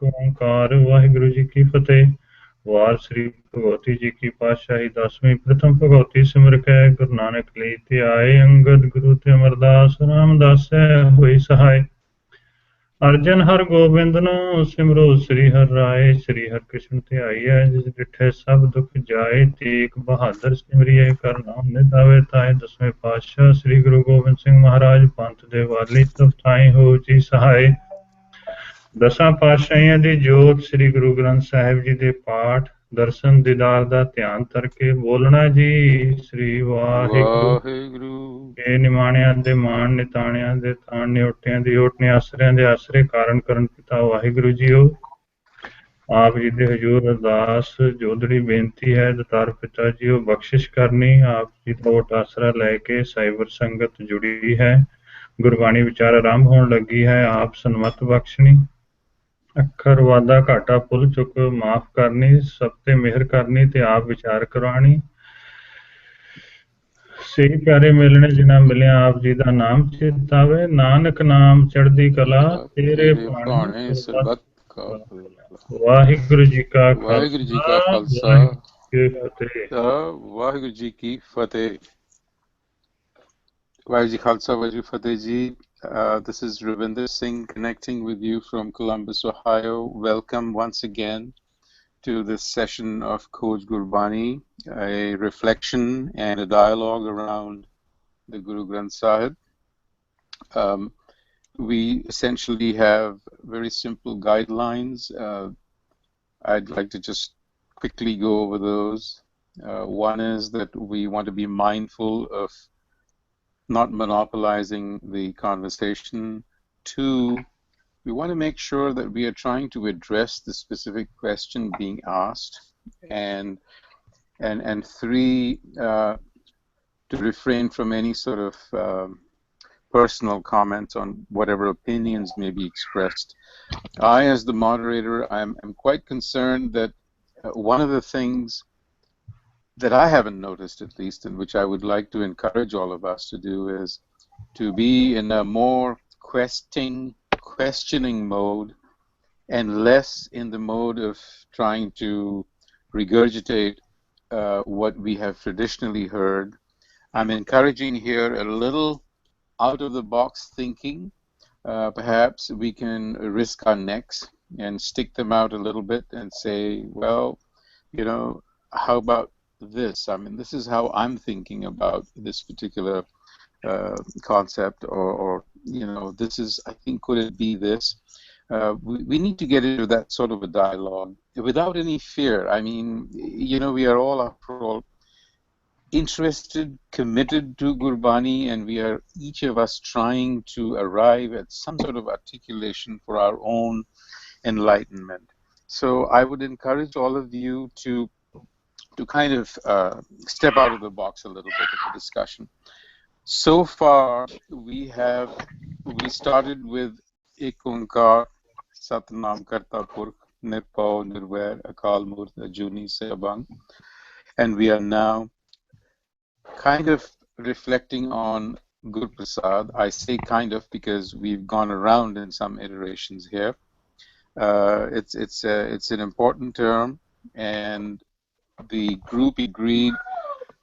ਏਕ ਓੰਕਾਰ ਵਾਹਿਗੁਰੂ ਜੀ ਕੀ ਫਤਿਹ। ਵਾਰ ਸ੍ਰੀ ਭਗਵਤੀ ਜੀ ਕੀ ਪਾਤਸ਼ਾਹੀ 10ਵੀਂ ਪ੍ਰਥਮ ਭਗਵਤੀ ਸਿਮਰ ਕੈ ਗੁਰੂ ਨਾਨਕ ਲਈ ਤੇ ਆਏ ਅੰਗਦ ਗੁਰੂ ਤੇ ਅਮਰਦਾਸ ਰਾਮਦਾਸੈ ਹੋਈ ਸਹਾਇ। ਅਰਜਨ ਹਰ ਗੋਬਿੰਦ ਨੂੰ ਸਿਮਰੋ ਸ੍ਰੀ ਹਰਿ ਰਾਏ। ਸ੍ਰੀ ਹਰਿ ਕ੍ਰਿਸ਼ਨ ਧਿਆਈਐ ਜਿਸ ਡਿਠੇ ਸਭ ਦੁਖ ਜਾਏ। ਤੇਗ ਬਹਾਦਰ ਸਿਮਰਿਐ ਕਰ ਨਾਮ ਨਿਧਾਵੇ ਤਾਏ। ਦਸਵੇਂ ਪਾਤਸ਼ਾਹ ਸ੍ਰੀ ਗੁਰੂ ਗੋਬਿੰਦ ਸਿੰਘ ਮਹਾਰਾਜ ਪੰਥ ਦੇ ਵਾਲੀ ਸਭ ਥਾਈ ਹੋ ਜੀ ਸਹਾਇ। ਦਸਾਂ ਪਾਤਸ਼ਾਹੀਆਂ ਦੀ ਜੋਤ ਸ੍ਰੀ ਗੁਰੂ ਗ੍ਰੰਥ ਸਾਹਿਬ ਜੀ ਦੇ ਪਾਠ ਦਰਸ਼ਨ ਦੀਦਾਰ ਦਾ ਧਿਆਨ ਕਰਕੇ ਬੋਲਣਾ ਜੀ। ਸ੍ਰੀ ਵਾਹਿਗੁਰੂ। ਵਾਹਿਗੁਰੂ ਇਹ ਨਿਮਾਣਿਆਂ ਦੇ ਮਾਣ ਨਿਤਾਣਿਆਂ ਦੇ ਤਾਣ ਨਿਉਟਿਆਂ ਦੀ ਓਟ ਨੇ ਆਸਰਿਆਂ ਦੇ ਆਸਰੇ ਕਾਰਨ ਕਰਨ ਪਿਤਾ ਵਾਹਿਗੁਰੂ ਜੀਓ। ਆਪ ਜੀ ਦੇ ਹਜ਼ੂਰ ਅਰਦਾਸ ਜੋਦੜੀ ਬੇਨਤੀ ਹੈ ਦਤਾਰ ਪਿਤਾ ਜੀਓ ਬਖਸ਼ਿਸ਼ ਕਰਨੀ। ਆਪ ਜੀ ਦਾ ਓਟ ਆਸਰਾ ਲੈ ਕੇ ਸਾਈਬਰ ਸੰਗਤ ਜੁੜੀ ਹੈ। ਗੁਰਬਾਣੀ ਵਿਚਾਰ ਆਰੰਭ ਹੋਣ ਲੱਗੀ ਹੈ। ਆਪ ਸਨਮਤ ਬਖਸ਼ਣੀ। ਅੱਖਰ ਵਾਧਾ ਘਾਟਾ ਭੁੱਲ ਚੁੱਕ ਮਾਫ ਕਰਨੀ। ਸਭ ਤੇ ਮਿਹਰ ਕਰਨੀ ਤੇ ਆਪ ਵਿਚਾਰ ਕਰਵਾਣੀ। ਸਹੀ ਪਿਆਰੇ ਮਿਲਣੇ ਜਿਨ੍ਹਾਂ ਮਿਲਿਆ ਆਪ ਜੀ ਦਾ ਨਾਮ ਚਿਤਾਵੇ। ਨਾਨਕ ਨਾਮ ਚੜ੍ਹਦੀ ਕਲਾ ਤੇਰੇ ਭਾਣੇ ਭਾਣੇ ਸਰਬੱਤ ਕਾ ਭਲਾ। ਵਾਹਿਗੁਰੂ ਜੀ ਕਾ ਵਾਹਿਗੁਰੂ ਜੀ ਕਾ ਖਾਲਸਾ ਖਾਲਸਾ ਵਾਹਿਗੁਰੂ ਜੀ ਕੀ ਫਤਿਹ। ਵਾਹਿਗੁਰੂ ਜੀ ਕੀ ਫਤਿਹ। ਵਾਹਿਗੁਰੂ ਜੀ ਖਾਲਸਾ ਵਾਹਿਗੁਰੂ ਜੀ ਫਤਿਹ ਜੀ। This is Ravinder Singh connecting with you from Columbus, Ohio. Welcome once again to this session of Khoj Gurbani, a reflection and a dialogue around the Guru Granth Sahib. We essentially have very simple guidelines. I'd like to just quickly go over those. One is that we want to be mindful of not monopolizing the conversation. Two, we want to make sure that we are trying to address the specific question being asked. And three, to refrain from any sort of personal comments on whatever opinions may be expressed. I, as the moderator, I'm quite concerned that one of the things that I haven't noticed, at least, and which I would like to encourage all of us to do, is to be in a more questioning mode and less in the mode of trying to regurgitate what we have traditionally heard. I'm encouraging here a little out-of-the-box thinking. Perhaps we can risk our necks and stick them out a little bit and say, well, you know, how about this? I mean, this is how I'm thinking about this particular concept, or you know, this is, I think, could it be this? We need to get into that sort of a dialogue without any fear. I mean, you know, we are all, after all, interested, committed to Gurbani, and we are each of us trying to arrive at some sort of articulation for our own enlightenment. So I would encourage all of you to kind of step out of the box a little bit of the discussion. So far, we started with Ek Onkar Satnam Karta Purkh Nirpau Nirvair Akal Murth Ajuni Sebang, and we are now kind of reflecting on Gur Prasad. I say kind of because we've gone around in some iterations here. It's an important term, and the group agreed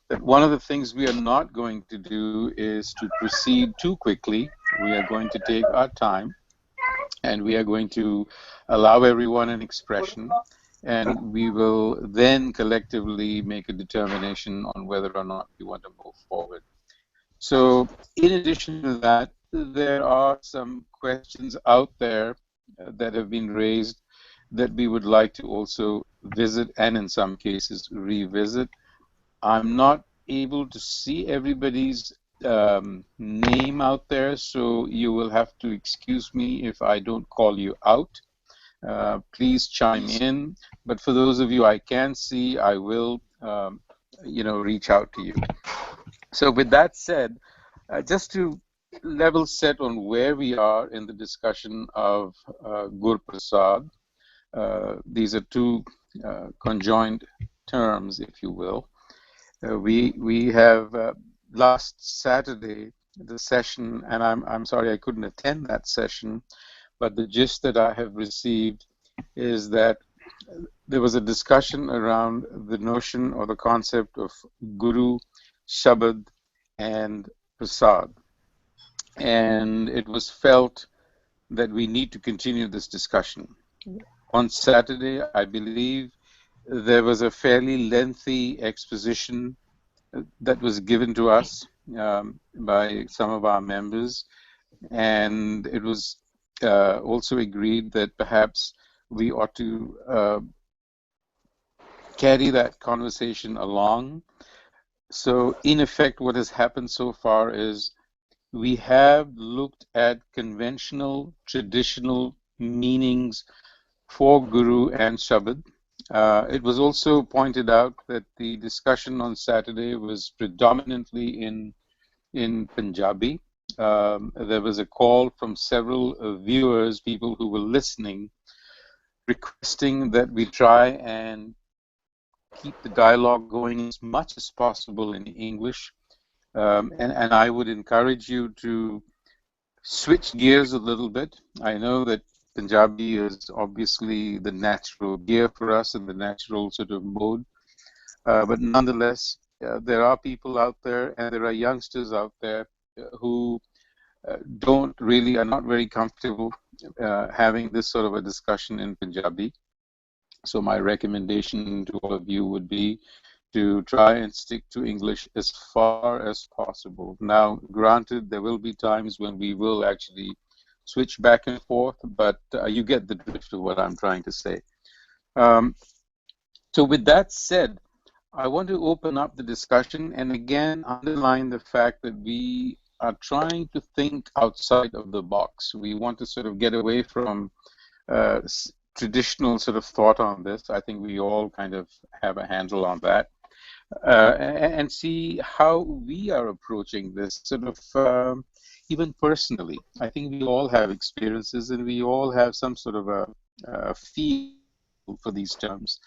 that one of the things we are not going to do is to proceed too quickly. We are going to take our time, and we are going to allow everyone an expression, and we will then collectively make a determination on whether or not we want to move forward. So in addition to that, there are some questions out there that have been raised that we would like to also visit, and in some cases revisit. I'm not able to see everybody's name out there, so you will have to excuse me if I don't call you out. Please chime in, but for those of you I can see, I will reach out to you. So with that said, just to level set on where we are in the discussion of Gur Prasad, these are two conjoined terms, if you will. We have last Saturday the session, and I'm sorry I couldn't attend that session, but the gist that I have received is that there was a discussion around the notion or the concept of Guru, Sabad, and Prasad. And it was felt that we need to continue this discussion. On Saturday, I believe there was a fairly lengthy exposition that was given to us by some of our members, and it was also agreed that perhaps we ought to carry that conversation along. So, in effect, what has happened so far is we have looked at conventional, traditional meanings for Guru and Shabad. It was also pointed out that the discussion on Saturday was predominantly in Punjabi. There was a call from several viewers, people who were listening, requesting that we try and keep the dialogue going as much as possible in English. And I would encourage you to switch gears a little bit. I know that Punjabi is obviously the natural gear for us and the natural sort of mode, but nonetheless, there are people out there and there are youngsters out there who are not very comfortable having this sort of a discussion in Punjabi. So my recommendation to all of you would be to try and stick to English as far as possible. Now, granted, there will be times when we will actually switch back and forth, but you get the drift of what I'm trying to say. So with that said, I want to open up the discussion and again underline the fact that we are trying to think outside of the box. We want to sort of get away from traditional sort of thought on this. I think we all kind of have a handle on that. And see how we are approaching this sort of even personally. I think we all have experiences and we all have some sort of a feel for these terms.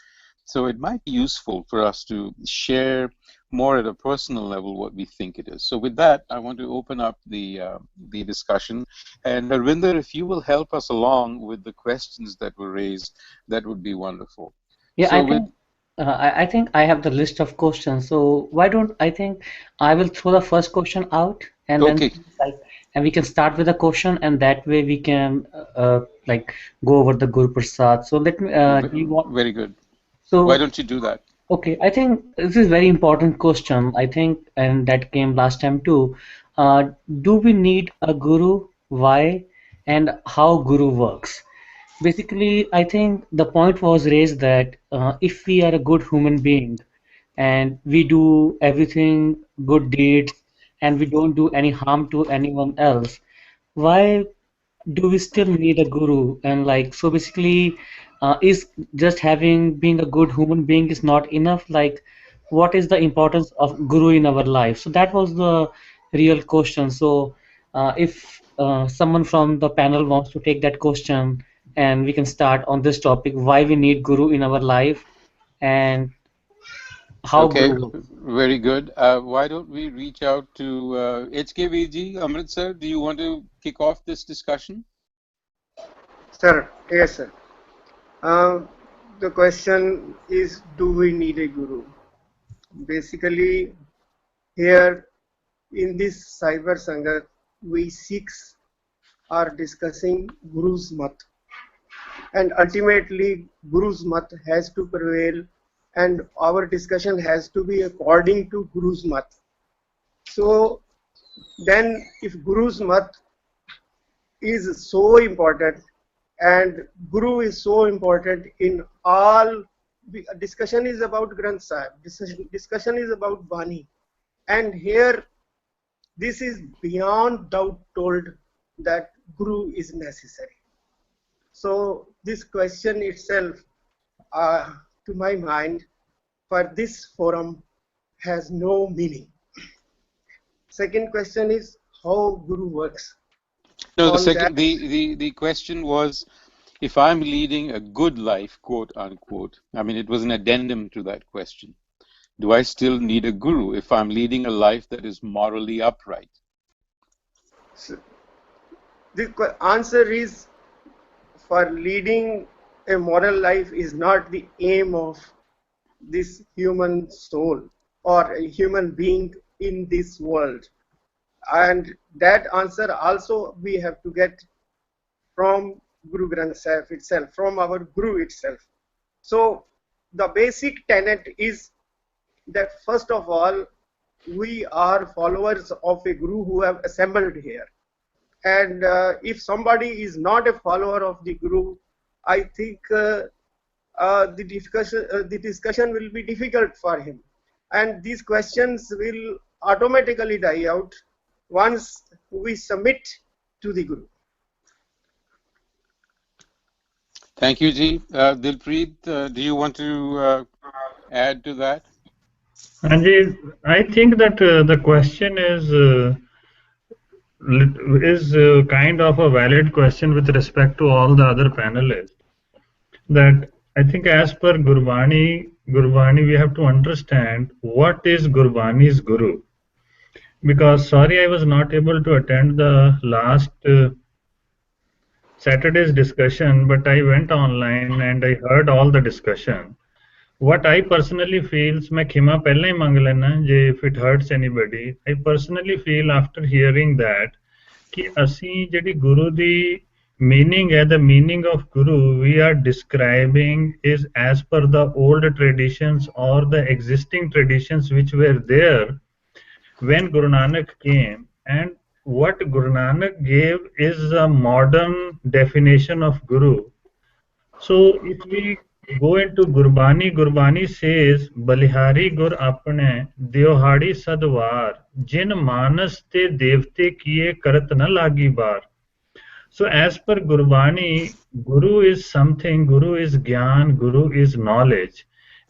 So it might be useful for us to share more at a personal level what we think it is. So with that, I want to open up the discussion. And Harvinder, if you will help us along with the questions that were raised, that would be wonderful. Yeah, So I think I have the list of questions. So why don't I think I will throw the first question out and then okay, like and we can start with a question and that way we can like go over the Guru Prasad. So let me do you want very good. Why so don't you do that? okay, I think this is very important question. I think, and that came last time too. Do we need a guru? Why? And how guru works? Basically, I think the point was raised that if we are a good human being and we do everything good deeds and we don't do any harm to anyone else, why do we still need a guru? And like, so basically, is just having being a good human being is not enough? Like, what is the importance of guru in our life? So that was the real question. So, if someone from the panel wants to take that question, and we can start on this topic, why we need guru in our life, and how Okay, guru works. very good. Why don't we reach out to HKVG, Amritsar? Do you want to kick off this discussion? Sir, yes, sir. The question is, do we need a guru? Basically, here in this Cyber Sangat, we Sikhs are discussing Guru's Mat. And ultimately, Guru's Mat has to prevail and our discussion has to be according to Guru's Mat. So, then if Guru's Mat is so important and Guru is so important in all. Discussion is about Granth Sahib, discussion is about Bani, and here this is beyond doubt told that Guru is necessary. So this question itself, to my mind, for this forum has no meaning. Second question is how Guru works. No, On that, the question was, if I'm leading a good life, quote unquote, I mean, it was an addendum to that question. Do I still need a guru if I'm leading a life that is morally upright? so the answer is, for leading a moral life is not the aim of this human soul or a human being in this world. And that answer also we have to get from Guru Granth Sahib itself, from our Guru itself. So the basic tenet is that first of all, we are followers of a Guru who have assembled here. And if somebody is not a follower of the Guru, I think the discussion will be difficult for him. And these questions will automatically die out once we submit to the Guru. Thank you, Ji. Dilpreet, do you want to add to that? Anji, I think that the question is kind of a valid question with respect to all the other panelists. That I think as per Gurbani, we have to understand what is Gurbani's Guru. Because sorry, I was not able to attend the last Saturday's discussion, but I went online and I heard all the discussion. What I personally feels, मैं खिमा पहले ही मांग लेना जे if it hurts anybody. I personally feel after hearing that कि ਅਸੀਂ ਜਿਹੜੀ ਗੁਰੂ ਦੀ meaning है, the meaning of Guru we are describing is as per the old traditions or the existing traditions which were there when Guru Nanak came, and what Guru Nanak gave is a modern definition of Guru. So if we go into Gurbani, Gurbani says, Balihari Gur apne Diohadi sadwar, jin manas te devte kiye karat na lagi bar. So as per Gurbani, Guru is something, Guru is Gyan, Guru is knowledge.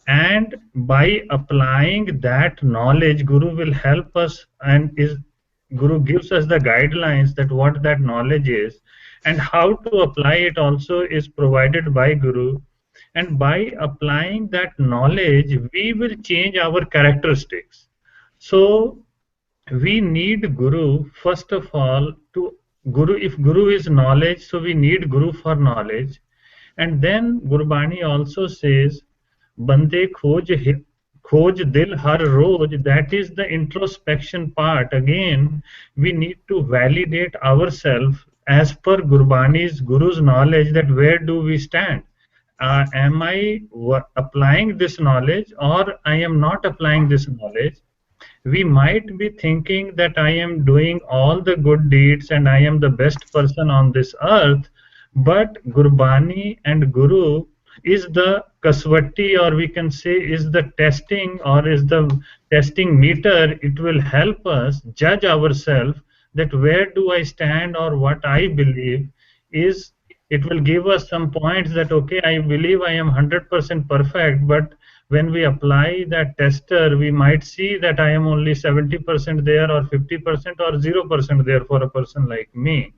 And by applying that knowledge, Guru will help us, and Guru gives us the guidelines that what that knowledge is and how to apply it also is provided by Guru. And by applying that knowledge, we will change our characteristics. So we need Guru first of all to Guru. If Guru is knowledge, so we need Guru for knowledge. And then Gurbani also says, Bande khoj dil har roj, that is the introspection part. Again, we need to validate ourselves as per Gurbani's Guru's knowledge that where do we stand? Am I applying this knowledge or I am not applying this knowledge? We might be thinking that I am doing all the good deeds and I am the best person on this earth, but Gurbani and Guru is the kaswati, or we can say is the testing or is the testing meter. It will help us judge ourselves that where do I stand or what I believe is. It will give us some points that okay, I believe I am 100% perfect, but when we apply that tester, we might see that I am only 70% there or 50% or 0% there for a person like me.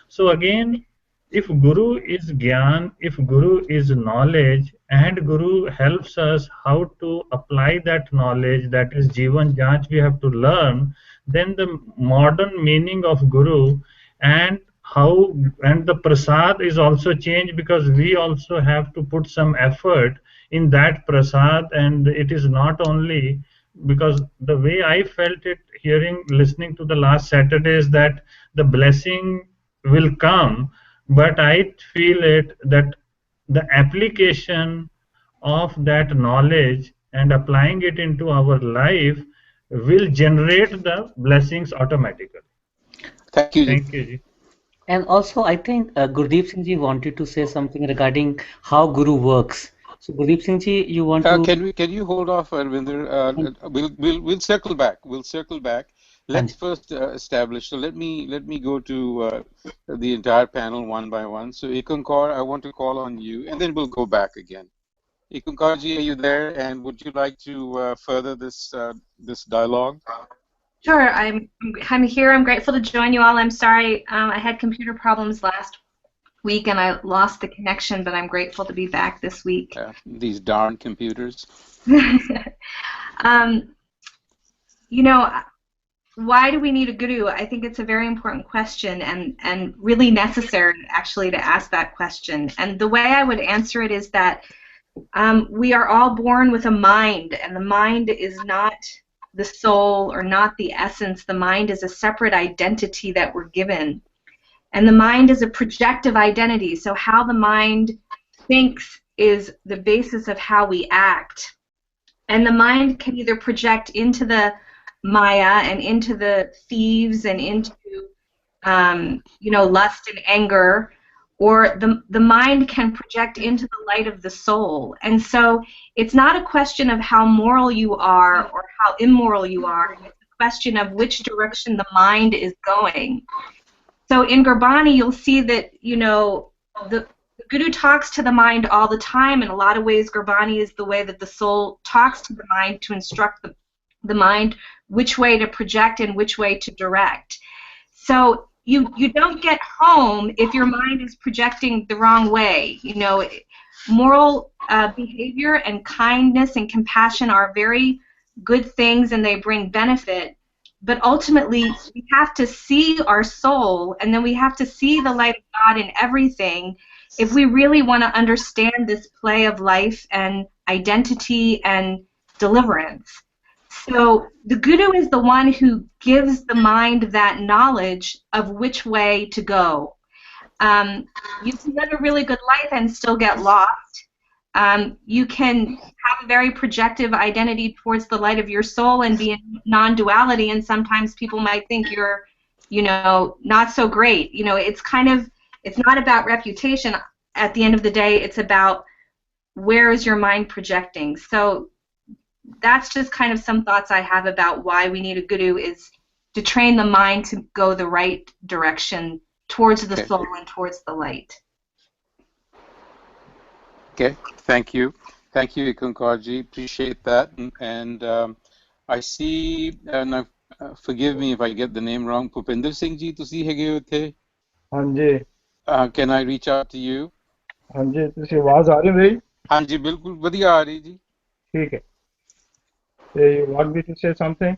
So again, if Guru is Gyan, if Guru is knowledge, and Guru helps us how to apply that knowledge, that is Jivan Janch we have to learn, then the modern meaning of Guru and how, and the prasad is also changed because we also have to put some effort in that prasad. And it is not only because the way I felt it listening to the last Saturday is that the blessing will come, but I feel it that the application of that knowledge and applying it into our life will generate the blessings automatically. Thank you. Thank you, Ji. And also, I think Gurdeep Singh Ji wanted to say something regarding how Guru works. So, Gurdeep Singh Ji, you want to? Can you hold off, Arvinder? We'll circle back. We'll circle back. Let's first establish. So let me go to the entire panel one by one. So Ikankar, I want to call on you, and then we'll go back again. Ikankar Ji, are you there? And would you like to further this this dialogue? Sure, I'm here. I'm grateful to join you all. I'm sorry I had computer problems last week and I lost the connection, but I'm grateful to be back this week. These darn computers. You know, why do we need a guru? I think it's a very important question and really necessary actually to ask that question. And the way I would answer it is that we are all born with a mind, and the mind is not the soul or not the essence. The mind is a separate identity that we're given. And the mind is a projective identity. So how the mind thinks is the basis of how we act. And the mind can either project into the Maya and into the thieves and into lust and anger, or the mind can project into the light of the soul. And so it's not a question of how moral you are or how immoral you are. It's a question of which direction the mind is going. So in Gurbani, you'll see that, the Guru talks to the mind all the time. In a lot of ways, Gurbani is the way that the soul talks to the mind to instruct the mind which way to project and which way to direct. So you don't get home if your mind is projecting the wrong way. Moral behavior and kindness and compassion are very good things and they bring benefit. But ultimately, we have to see our soul, and then we have to see the light of God in everything if we really want to understand this play of life and identity and deliverance. So the Guru is the one who gives the mind that knowledge of which way to go. You can live a really good life and still get lost. You can have a very projective identity towards the light of your soul and be in non-duality, and sometimes people might think you're, not so great. It's not about reputation. At the end of the day, it's about where is your mind projecting. So that's just kind of some thoughts I have about why we need a guru, is to train the mind to go the right direction towards the soul and towards the light. Okay, thank you. Thank you, Ikunkarji. Appreciate that. And I see, now forgive me if I get the name wrong, Pupinder Singh ji, tusi hege uthe? Hanji. Can I reach out to you? Hanji, tusi awaaz aa rahi meri? Hanji, bilkul badhiya aa rahi ji. Theek hai. You want me to say something?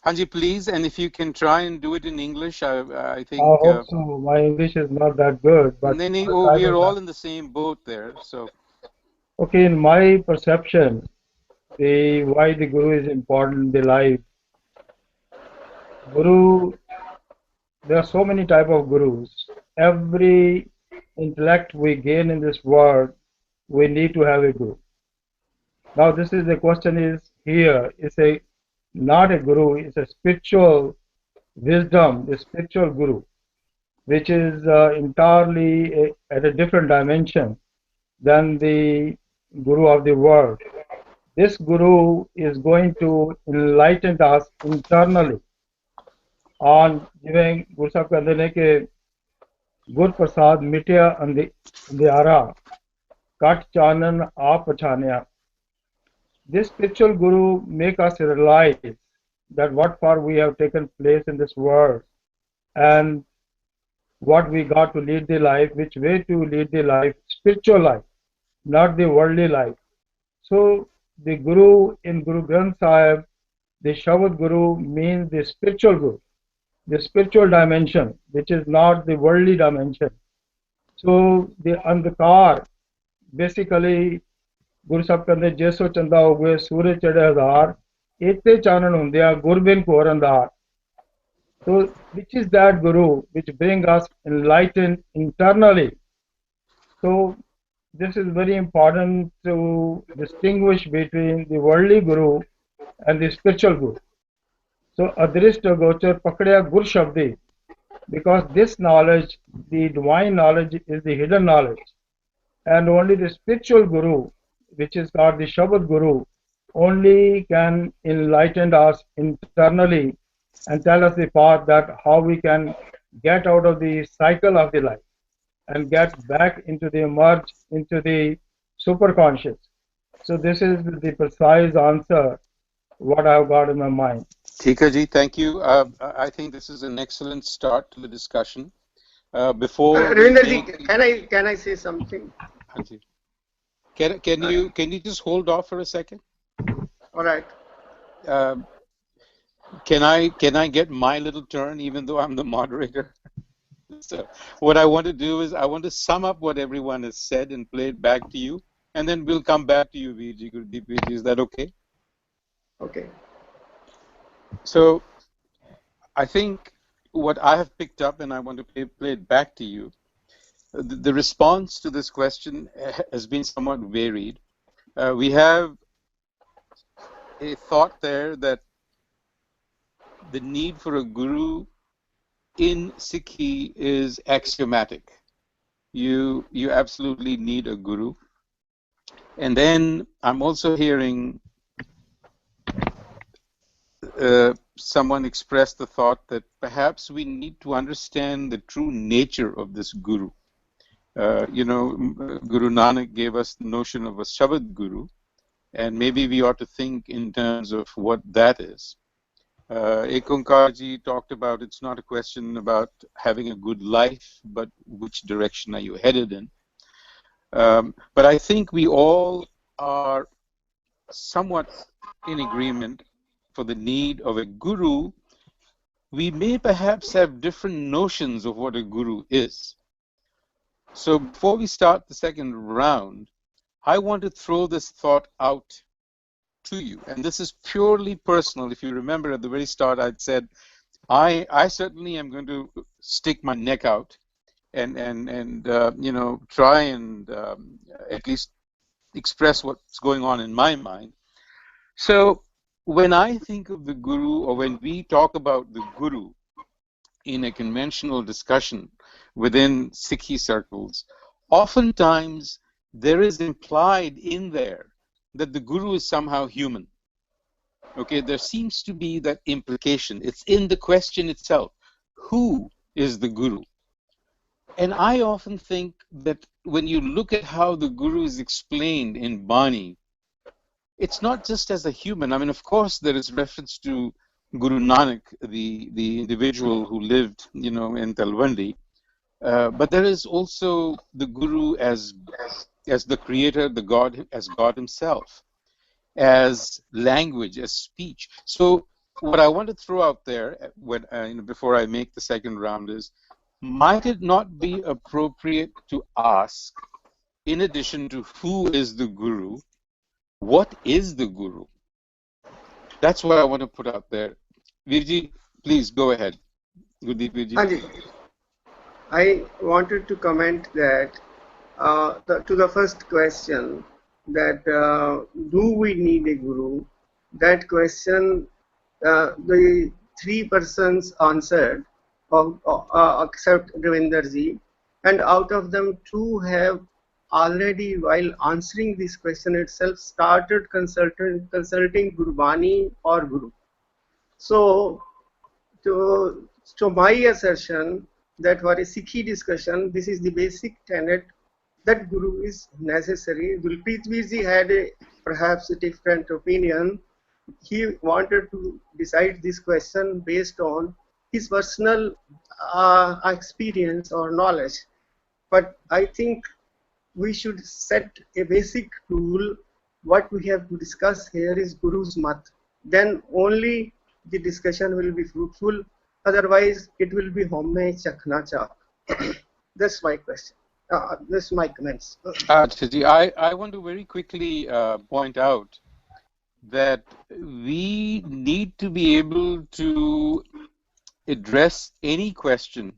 Hanji, please, and if you can try and do it in English, I think... I hope so. My English is not that good, but... we are all in the same boat there, so... Okay, in my perception, why the Guru is important in the life. Guru, there are so many type of Gurus. Every intellect we gain in this world, we need to have a Guru. Now this is the question is here, it's not a Guru, it's a spiritual wisdom, the spiritual Guru, which is entirely at a different dimension than the Guru of the world. This Guru is going to enlighten us internally on giving Guru Sahib कहते हैं Gur Prasad mitya andhara kat chanan aap pachhanaya. This spiritual Guru make us realize that what far we have taken place in this world and what we got to lead the life, which way to lead the life, spiritual life, not the worldly life. So the Guru in Guru Granth Sahib, the Sabad Guru means the spiritual Guru, the spiritual dimension, which is not the worldly dimension. So the andhkar, basically, Guru Sahib कहते जैसो चंदा हो गए सूरज चढ़े हजार इतने चानन होंदे गुरबिन को अंधार. So which is that Guru which bring us enlightened internally? So this is very important to distinguish between the worldly Guru and the spiritual Guru. So Adrishta Gochar Pakadya Gur Shabdi, because this knowledge, the divine knowledge, is the hidden knowledge, and only the spiritual Guru, which is called the Shabad Guru, only can enlighten us internally and tell us the path that how we can get out of the cycle of the life and get back into the emerge into the superconscious. So this is the precise answer what I've got in my mind. Tika ji, thank you. I think this is an excellent start to the discussion. Before Ravinder ji, can I say something? Hanji. Can you just hold off for a second? All right. Can I get my little turn, even though I'm the moderator? So what I want to do is I want to sum up what everyone has said and play it back to you, and then we'll come back to you, Viji. Is that okay? Okay. So I think what I have picked up, and I want to play it back to you, the response to this question has been somewhat varied. We have a thought there that the need for a guru in Sikhi is axiomatic. You absolutely need a guru. And then I'm also hearing someone express the thought that perhaps we need to understand the true nature of this guru. Guru Nanak gave us the notion of a Sabad guru, and maybe we ought to think in terms of what that is. Ekonkarji talked about it's not a question about having a good life, but which direction are you headed in. But I think we all are somewhat in agreement for the need of a guru. We may perhaps have different notions of what a guru is. So before we start the second round, I want to throw this thought out to you. And this is purely personal. If you remember at the very start, I'd said, I certainly am going to stick my neck out and try and at least express what's going on in my mind. So when I think of the guru, or when we talk about the guru in a conventional discussion within Sikhi circles, oftentimes there is implied in there that the guru is somehow human. Okay, there seems to be that implication. It's in the question itself. Who is the guru? And I often think that when you look at how the guru is explained in Bani, it's not just as a human. I mean, of course, there is reference to Guru Nanak, the individual who lived, in Talwandi. But there is also the guru as the creator, the God, as God himself, as language, as speech. So what I want to throw out there before I make the second round is, might it not be appropriate to ask, in addition to who is the guru, what is the guru? That's what I want to put out there. Virji, please go ahead. Good day, Virji. Anji, I wanted to comment that to the first question, that do we need a guru? That question, the three persons answered, except Ravinderji, and out of them two have already, while answering this question itself, started consulting Gurbani or Guru. So, to my assertion that for a Sikhi discussion, this is the basic tenet, that Guru is necessary. Gulpreet Ji had perhaps a different opinion. He wanted to decide this question based on his personal experience or knowledge. But I think we should set a basic rule. What we have to discuss here is Guru's mat. Then only the discussion will be fruitful. Otherwise, it will be homme chakna chak. That's my question. That's my comments. I want to very quickly point out that we need to be able to address any question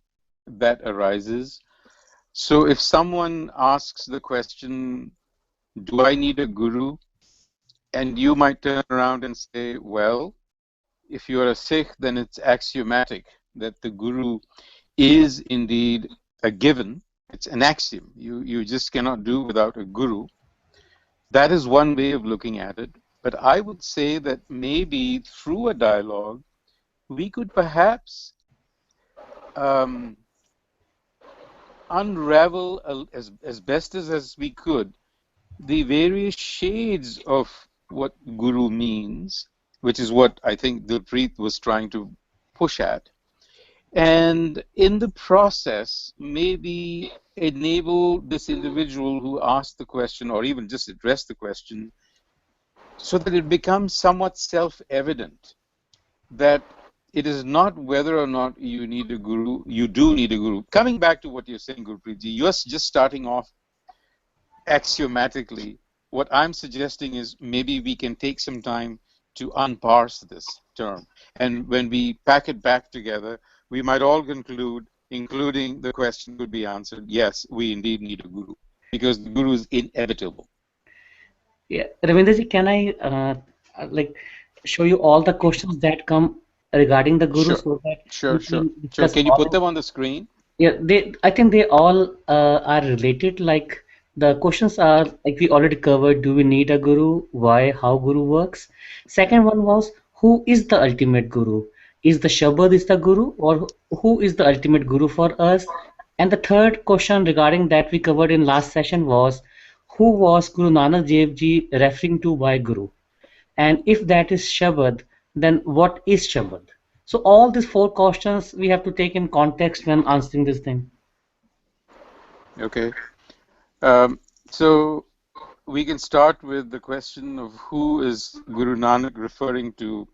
that arises. So if someone asks the question, do I need a guru? And you might turn around and say, well, if you're a Sikh, then it's axiomatic that the guru is indeed a given. It's an axiom. You just cannot do without a guru. That is one way of looking at it. But I would say that maybe through a dialogue, we could perhaps unravel as best as we could the various shades of what guru means, which is what I think Dilpreet was trying to push at. And in the process, maybe enable this individual who asked the question, or even just addressed the question, so that it becomes somewhat self-evident that it is not whether or not you need a guru. You do need a guru. Coming back to what you're saying, Gurpreet ji, you're just starting off axiomatically. What I'm suggesting is maybe we can take some time to unparse this term. And when we pack it back together, we might all conclude, including the question could be answered, yes, we indeed need a guru, because the guru is inevitable. Yeah, Ravindraji, can I like show you all the questions that come regarding the guru Sure, so that sure, we sure, can sure. discuss Can you all put of them on the screen? Yeah, I think they all are related. Like the questions are like we already covered. Do we need a guru? Why? How guru works? Second one was who is the ultimate guru? Is the Shabad is the guru, or who is the ultimate guru for us? And the third question regarding that we covered in last session was who was Guru Nanak Dev Ji referring to by guru? And if that is Shabad, then what is Shabad? So all these four questions we have to take in context when answering this thing. Okay. So we can start with the question of who is Guru Nanak referring to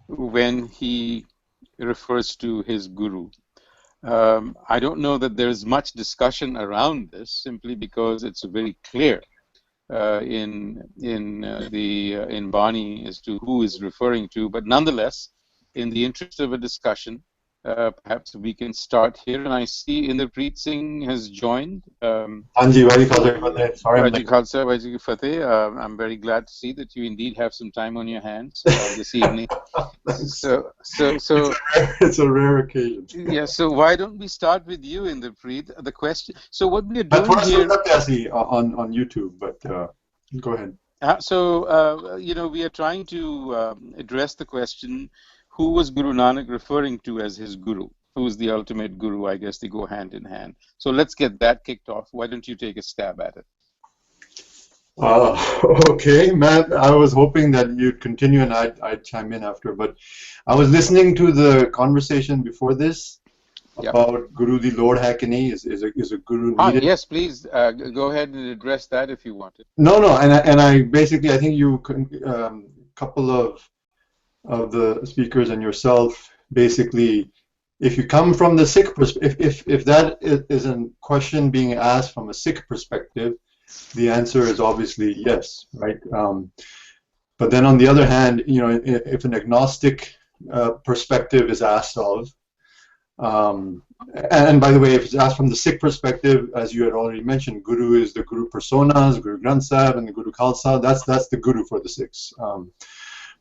when he refers to his guru. I don't know that there's much discussion around this, simply because it's very clear in Bani as to who is referring to. But nonetheless, in the interest of a discussion, perhaps we can start here. And I see Inderpreet Singh has joined. Anji, Vaji Khalsa Fateh. Sorry, I'm Vaji late. Khalsa, Vaji Fateh. I'm very glad to see that you indeed have some time on your hands this evening. Thanks. So It's a rare occasion. yeah. So why don't we start with you, Inderpreet? The question. So what we are But doing here. on YouTube, but go ahead. We are trying to address the question, who was Guru Nanak referring to as his guru? Who is the ultimate guru? I guess they go hand in hand. So let's get that kicked off. Why don't you take a stab at it? Okay, Matt, I was hoping that you'd continue and I'd chime in after, but I was listening to the conversation before this about Guru the Lord Hakini. Is a guru needed? Yes, please go ahead and address that if you want to. No, and I basically, I think you couple of the speakers and yourself, basically, if you come from the Sikh perspective, if that is a question being asked from a Sikh perspective, the answer is obviously yes, right? But then on the other hand, if an agnostic perspective is asked of, and by the way, if it's asked from the Sikh perspective, as you had already mentioned, Guru is the Guru Personas, Guru Granth Sahib, and the Guru Khalsa. That's the Guru for the Sikhs.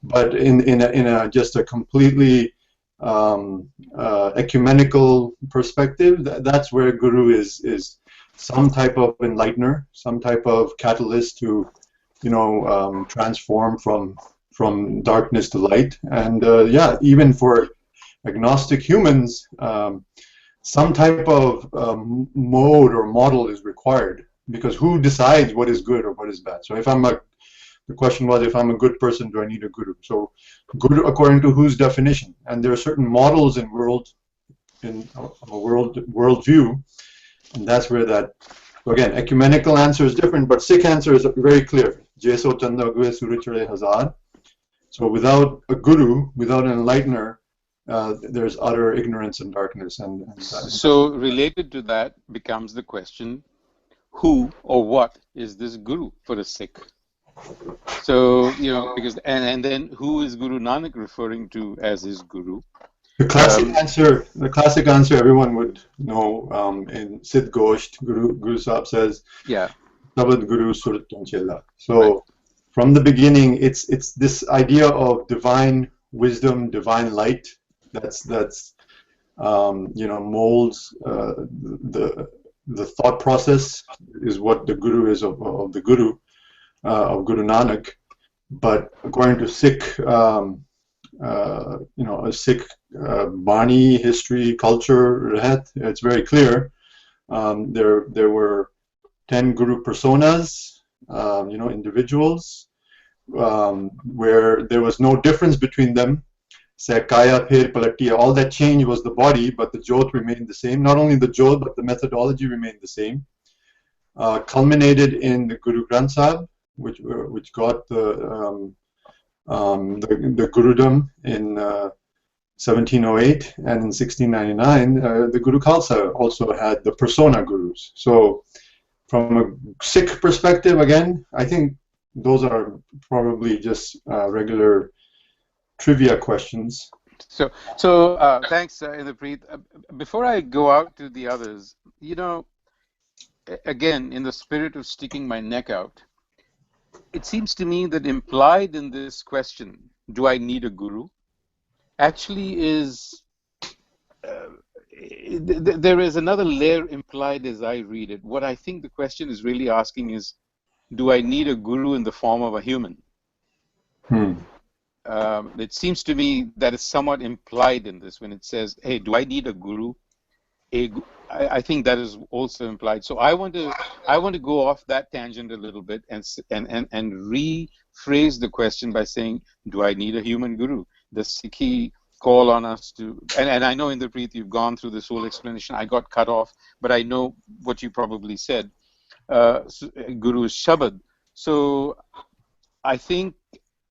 But in just a completely ecumenical perspective, that's where Guru is some type of enlightener, some type of catalyst to, transform from darkness to light. And even for agnostic humans, some type of mode or model is required, because who decides what is good or what is bad? So the question was, if I'm a good person, do I need a guru? So guru according to whose definition? And there are certain models in a worldview, and that's where that. So again, ecumenical answer is different, but Sikh answer is very clear. Jeso Chanda Gue Surichare Hazad. So without a guru, without an enlightener, there's utter ignorance and darkness. So related to that becomes the question, who or what is this guru for a Sikh? So, because and then who is Guru Nanak referring to as his guru? The classic answer everyone would know in Siddh Gosht, Guru Sahib says, Sabad Guru Surat Chela. So from the beginning, it's this idea of divine wisdom, divine light that's molds the thought process, is what the guru is of the guru of Guru Nanak. But according to Sikh a Sikh Bani history, culture, it's very clear. There were 10 Guru Personas, individuals, where there was no difference between them. Kaya, Phir, Palatiya, all that changed was the body, but the Jot remained the same. Not only the Jot, but the methodology remained the same. Culminated in the Guru Granth Sahib, which got the Gurudom in 1708 and in 1699, the Guru Khalsa also had the persona gurus. So from a Sikh perspective, again, I think those are probably just regular trivia questions. So thanks, Inderpreet. Before I go out to the others, again, in the spirit of sticking my neck out, it seems to me that implied in this question, do I need a guru, actually is, there is another layer implied as I read it. What I think the question is really asking is, do I need a guru in the form of a human? It seems to me that is somewhat implied in this when it says, hey, do I need a guru? I think that is also implied. So I want to go off that tangent a little bit and rephrase the question by saying, do I need a human guru? The Sikhi call on us to, and I know, Inderpreet, you've gone through this whole explanation. I got cut off, but I know what you probably said. Guru is Sabad. So I think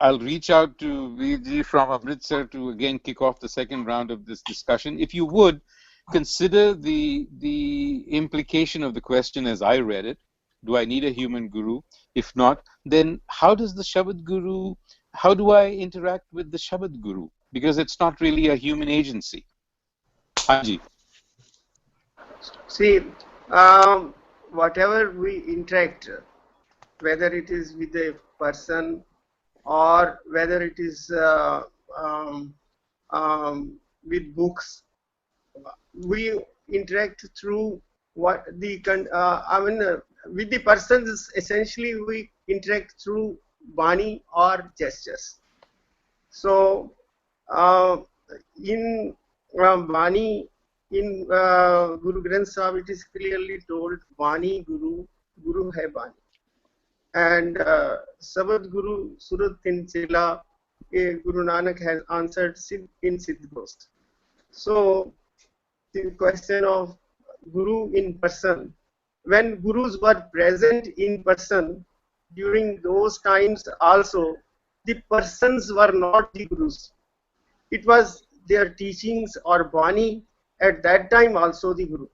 I'll reach out to Veerji from Amritsar to again kick off the second round of this discussion. If you would, consider the implication of the question as I read it. Do I need a human guru? If not, then how does the Shabad Guru, how do I interact with the Shabad Guru? Because it's not really a human agency. Hanji. See, whatever we interact, whether it is with a person or whether it is with books, we interact through what the with the persons. Essentially, we interact through Bani or gestures. So in Bani, in Guru Granth Sahib, it is clearly told, Bani Guru, Guru hai Bani. And Sabad Guru Surat in Chila, Guru Nanak has answered in Siddh Ghost. So the question of Guru in person, when Gurus were present in person during those times also, the persons were not the Gurus. It was their teachings or Bani at that time also the Guru.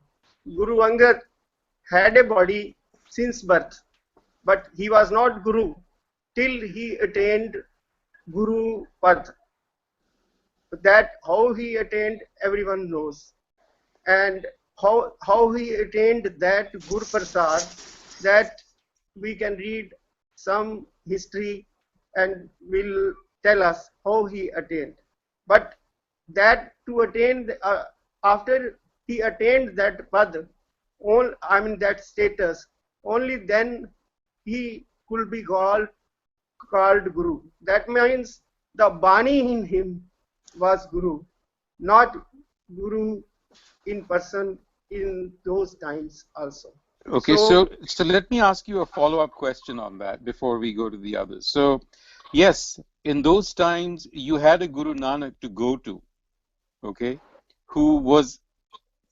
Guru Angad had a body since birth, but he was not Guru till he attained Guru Pad. That how he attained, everyone knows. And how he attained that Gur Prasad, that we can read some history and will tell us how he attained. But that to attain, after he attained that pad, that status, only then he could be called Guru. That means the Bani in him was Guru, not Guru in person in those times also. Okay, so let me ask you a follow-up question on that before we go to the others. So, yes, in those times you had a Guru Nanak to go to, okay, who was,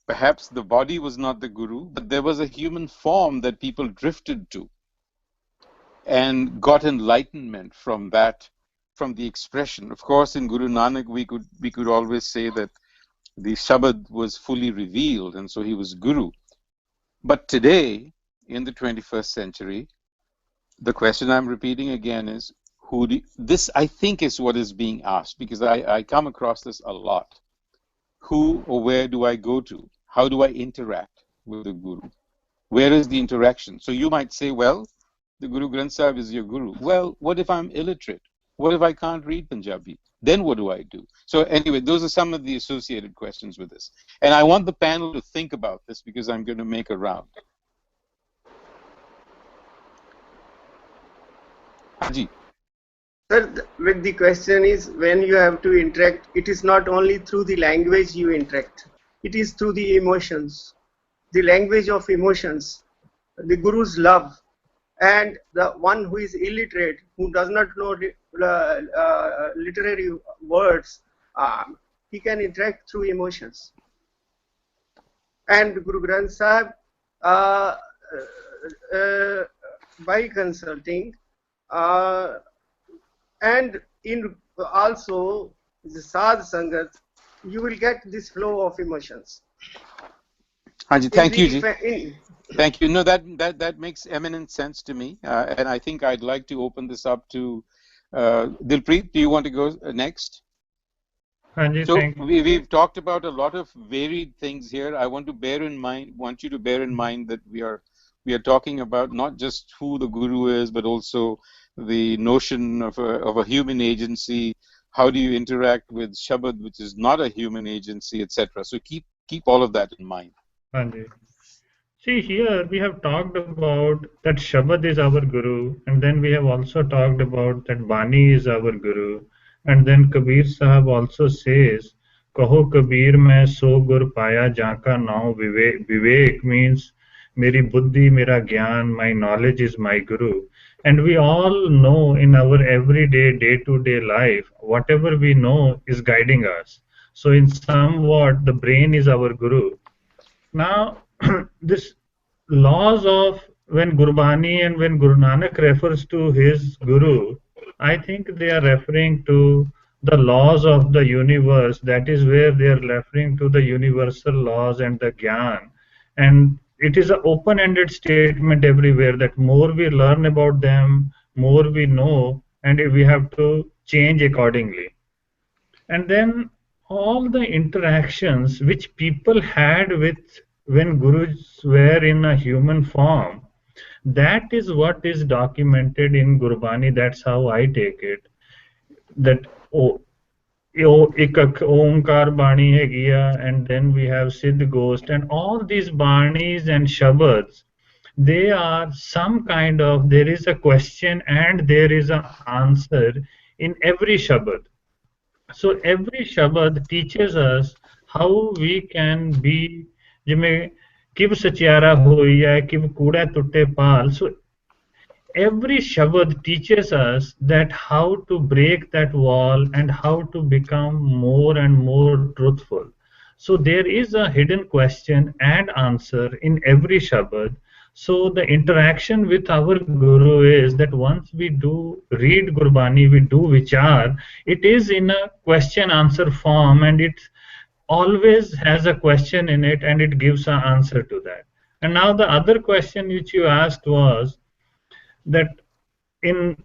perhaps the body was not the Guru, but there was a human form that people drifted to and got enlightenment from that, from the expression. Of course, in Guru Nanak we could always say that the Sabad was fully revealed, and so he was Guru. But today, in the 21st century, the question I'm repeating again is, this I think is what is being asked, because I come across this a lot. Who or where do I go to? How do I interact with the Guru? Where is the interaction? So you might say, well, the Guru Granth Sahib is your Guru. Well, what if I'm illiterate? What if I can't read Punjabi? Then what do I do? So anyway, those are some of the associated questions with this. And I want the panel to think about this because I'm going to make a round. Haji. Sir, with the question is, when you have to interact, it is not only through the language you interact. It is through the emotions, the language of emotions, the Guru's love. And the one who is illiterate, who does not know literary words, he can interact through emotions. And Guru Granth Sahib, by consulting, and in also the Sadh Sangat, you will get this flow of emotions. Hanji, thank you, Ji. In, Thank you. No, that makes eminent sense to me, and I think I'd like to open this up to Dilpreet. Do you want to go next? Hanji, So thank you. we've talked about a lot of varied things here. I want you to bear in mind that we are talking about not just who the guru is, but also the notion of a human agency. How do you interact with Shabad, which is not a human agency, etc. So keep all of that in mind. Hanji. See, here we have talked about that Shabad is our Guru, and then we have also talked about that Bani is our Guru, and then Kabir Sahib also says, Kaho Kabir mein so gur paya janka now vivek means meri buddhi, mera gyan, my knowledge is my Guru. And we all know in our everyday, day-to-day life, whatever we know is guiding us. So in somewhat, the brain is our Guru. Now, this laws of when Gurbani and when Guru Nanak refers to his Guru, I think they are referring to the laws of the universe. That is where they are referring to the universal laws and the Gyan. And it is an open-ended statement everywhere that more we learn about them, more we know, and we have to change accordingly. And then all the interactions which people had with when gurus were in a human form, that is what is documented in Gurbani. That's how I take it. That oh, Omkar Bani hai Giya, and then we have Siddh Ghost, and all these Banis and Shabads, they are some kind of, there is a question and there is an answer in every Shabad. So every Shabad teaches us how we can be, जिमें किब सचियारा होइया किब कूड़ा तुट्टे पाल. So every Shabad teaches us that how to break that wall and how to become more and more truthful. So there is a hidden question and answer in every Shabad. So the interaction with our Guru is that once we do read Gurbani, we do Vichar, it is in a question answer form, and it always has a question in it and it gives an answer to that. And now the other question which you asked was that in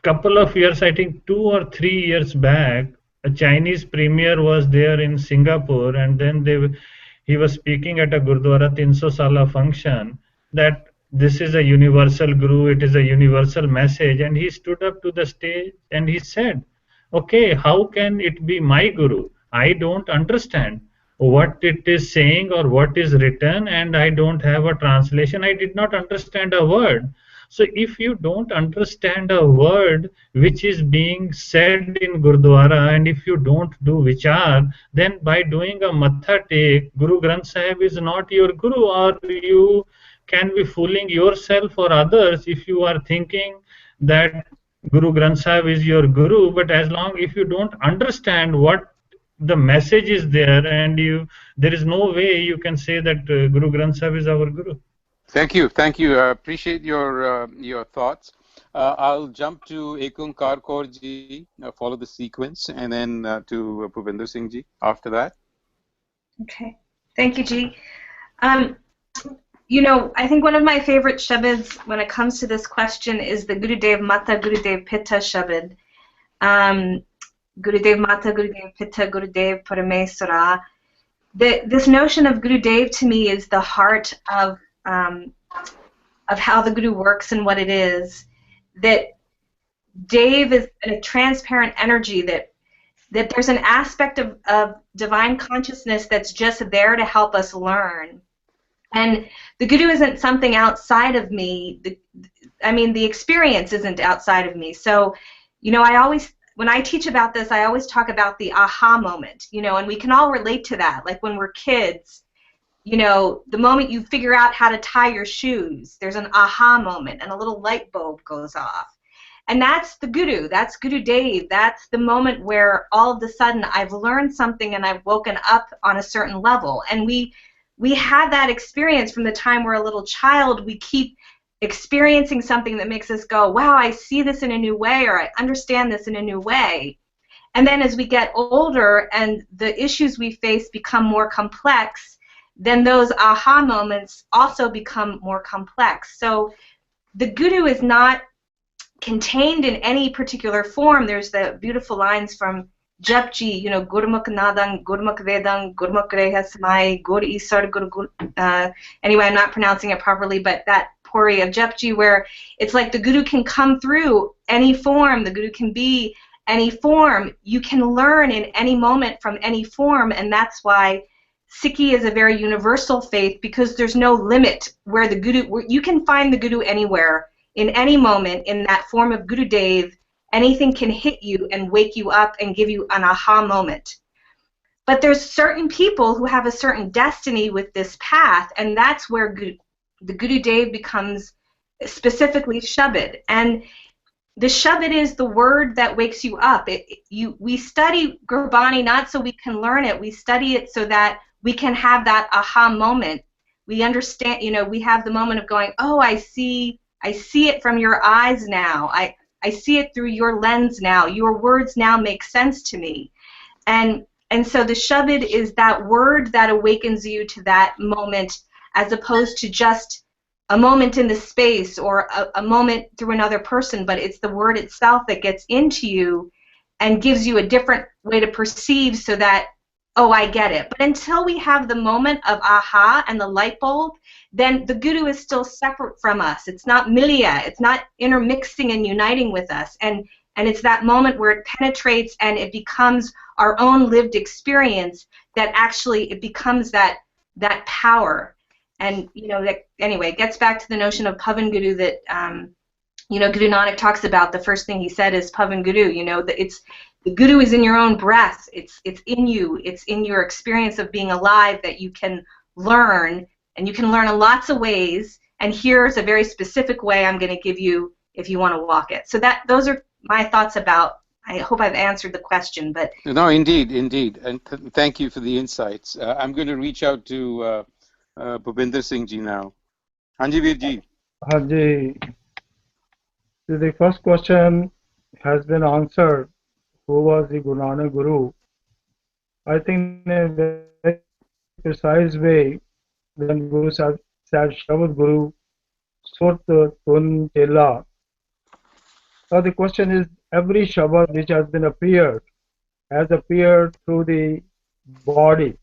couple of years, I think 2 or 3 years back, a Chinese premier was there in Singapore, and then he was speaking at a Gurdwara 300 Sala function that this is a universal guru, it is a universal message, and he stood up to the stage and he said, okay, how can it be my guru? I don't understand what it is saying or what is written, and I don't have a translation. I did not understand a word. So if you don't understand a word which is being said in Gurdwara, and if you don't do vichar, then by doing a matha take, Guru Granth Sahib is not your guru, or you can be fooling yourself or others if you are thinking that Guru Granth Sahib is your guru. But as long if you don't understand what the message is there, and there is no way you can say that Guru Granth Sahib is our guru. Thank you. Appreciate your thoughts. I'll jump to Ekunkar Kaur ji, follow the sequence, and then to Bhupinder Singh ji after that. Okay. Thank you, Ji. You know, I think one of my favorite Shabads when it comes to this question is the Gurudev Mata, Gurudev Pitta Shabad. Gurudev Mata, Gurudev Pitta, Gurudev Parameswara. This notion of Gurudev to me is the heart of how the Guru works and what it is. That Dev is a transparent energy, that there's an aspect of divine consciousness that's just there to help us learn. And the Guru isn't something outside of me. The experience isn't outside of me. So, you know, when I teach about this, I always talk about the aha moment, you know, and we can all relate to that. Like when we're kids, you know, the moment you figure out how to tie your shoes, there's an aha moment and a little light bulb goes off. And that's the Guru, that's Guru Dev, that's the moment where all of a sudden I've learned something and I've woken up on a certain level. And we have that experience from the time we're a little child. We keep experiencing something that makes us go, wow, I see this in a new way, or I understand this in a new way. And then as we get older and the issues we face become more complex, then those aha moments also become more complex. So the Guru is not contained in any particular form. There's the beautiful lines from Japji, Gurmukh Nadang, Gurmukh Vedang, Gurmukh Rehasmai, Gur Isar, anyway, I'm not pronouncing it properly, but that pori of Japji where it's like the Guru can come through any form, the Guru can be any form, you can learn in any moment from any form, and that's why Sikhi is a very universal faith, because there's no limit where the Guru, you can find the Guru anywhere, in any moment, in that form of Guru Dev. Anything can hit you and wake you up and give you an aha moment. But there's certain people who have a certain destiny with this path, and that's where the Guru Dev becomes specifically Sabad. And the Sabad is the word that wakes you up. We study Gurbani not so we can learn it. We study it so that we can have that aha moment. We understand, we have the moment of going, oh, I see it from your eyes now. I see it through your lens now. Your words now make sense to me. And so the Sabad is that word that awakens you to that moment, as opposed to just a moment in the space or a moment through another person, but it's the word itself that gets into you and gives you a different way to perceive, so that, oh, I get it. But until we have the moment of aha and the light bulb, then the Guru is still separate from us. It's not milia. It's not intermixing and uniting with us. And it's that moment where it penetrates and it becomes our own lived experience, that actually it becomes that power. And, anyway, it gets back to the notion of Pavan Guru that, Guru Nanak talks about. The first thing he said is Pavan Guru, that the Guru is in your own breath. It's in you. It's in your experience of being alive that you can learn. And you can learn in lots of ways, and here's a very specific way I'm going to give you if you want to walk it. So those are my thoughts about, I hope I've answered the question. But no, indeed, and thank you for the insights. I'm going to reach out to Bhupinder Singh Ji now. Hanji Veer Ji. Hanji, the first question has been answered. Who was the Guru Nanak Guru? I think in a very precise way, when Guru said Shabad Guru, Surt Tun Tela. So the question is, every Shabad which has appeared through the body.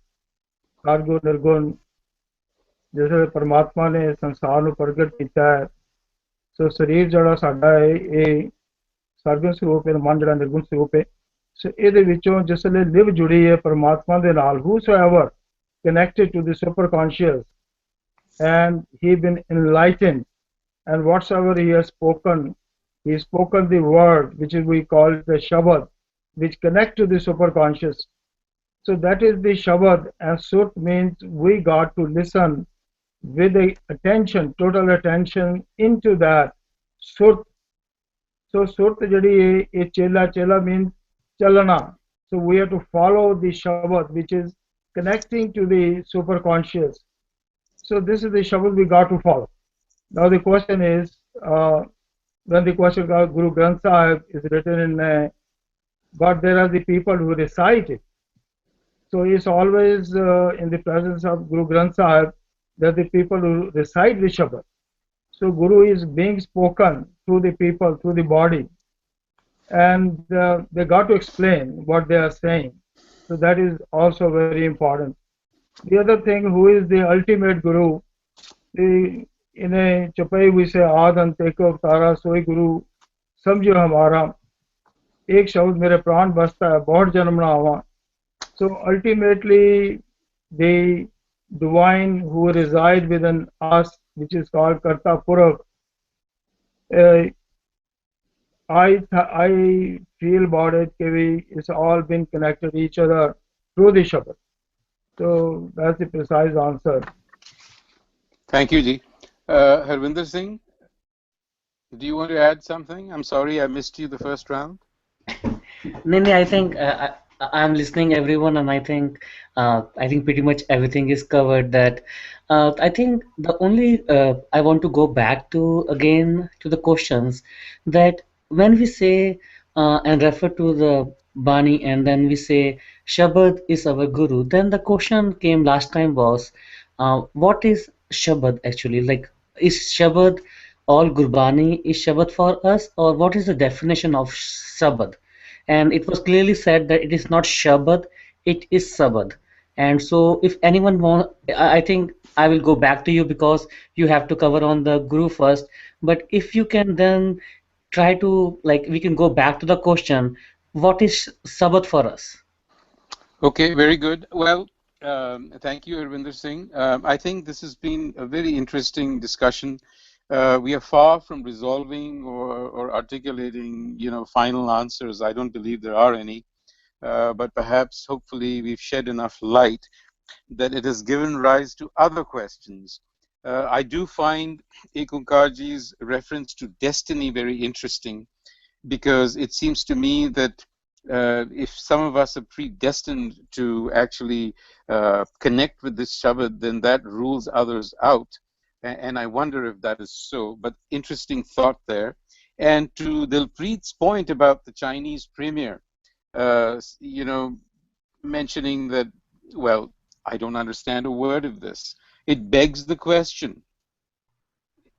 Sargun Nirgun, जैसे परमात्मा ने संसार ਨੂੰ ਪ੍ਰਗਟ ਕੀਤਾ ਹੈ, ਸੋ ਸਰੀਰ ਜਿਹੜਾ ਸਾਡਾ ਹੈ ਇਹ ਸਰਗੁਣ ਸਰੂਪ ਹੈ, ਮਨ ਜਿਹੜਾ ਨਿਰਗੁਣ ਸਰੂਪ ਹੈ। ਸੋ ਇਹਦੇ ਵਿੱਚੋਂ ਜਿਸਲੇ ਲਿਵ ਜੁੜੀ ਹੈ ਪਰਮਾਤਮਾ ਦੇ ਨਾਲ, whosoever connected to the super conscious and he been enlightened, and whatsoever he has spoken the word which we call the Shabad, which connect to the super conscious. So that is the Shabad, and Surt means we got to listen with the attention, total attention into that Surt. So Surt jadi hai, chela means chalana. So we have to follow the Shabad, which is connecting to the super conscious. So this is the Shabad we got to follow. Now the question is, when the question of Guru Granth Sahib is written in, but there are the people who recite it. So it's always in the presence of Guru Granth Sahib that the people who recite the Shabad. So Guru is being spoken through the people, through the body, and they got to explain what they are saying. So that is also very important. The other thing, who is the ultimate Guru? In a chapai we say, Aad ante ko tara soi Guru samjho hamara. Ek shabad mere pran basta hai, bahut janam na awa. So ultimately, the divine who reside within us, which is called Karta Purav, I feel about it that it's all been connected to each other through the Shabad. So that's the precise answer. Thank you, Ji. Harvinder Singh, do you want to add something? I'm sorry I missed you the first round. Nindi, I think I'm listening everyone, and I think pretty much everything is covered. That I think the only I want to go back to again to the questions, that when we say and refer to Bani, and then we say Shabad is our Guru. Then the question came last time was, what is Shabad actually? Like, is Shabad all Gurbani? Is Shabad for us, or what is the definition of Sabad? And it was clearly said that it is not Shabad, it is Sabad. And so, if anyone want, I think I will go back to you because you have to cover on the Guru first. But if you can then try to, like, we can go back to the question, what is Sabbath for us? Okay, very good. Well, thank you, Harvinder Singh. I think this has been a very interesting discussion. We are far from resolving or articulating, final answers. I don't believe there are any. But perhaps, hopefully, we've shed enough light that it has given rise to other questions. I do find Ekunkarji's reference to destiny very interesting, because it seems to me that if some of us are predestined to actually connect with this Shabad, then that rules others out. And I wonder if that is so, but interesting thought there. And to Dilpreet's point about the Chinese premier, mentioning that, well, I don't understand a word of this. It begs the question,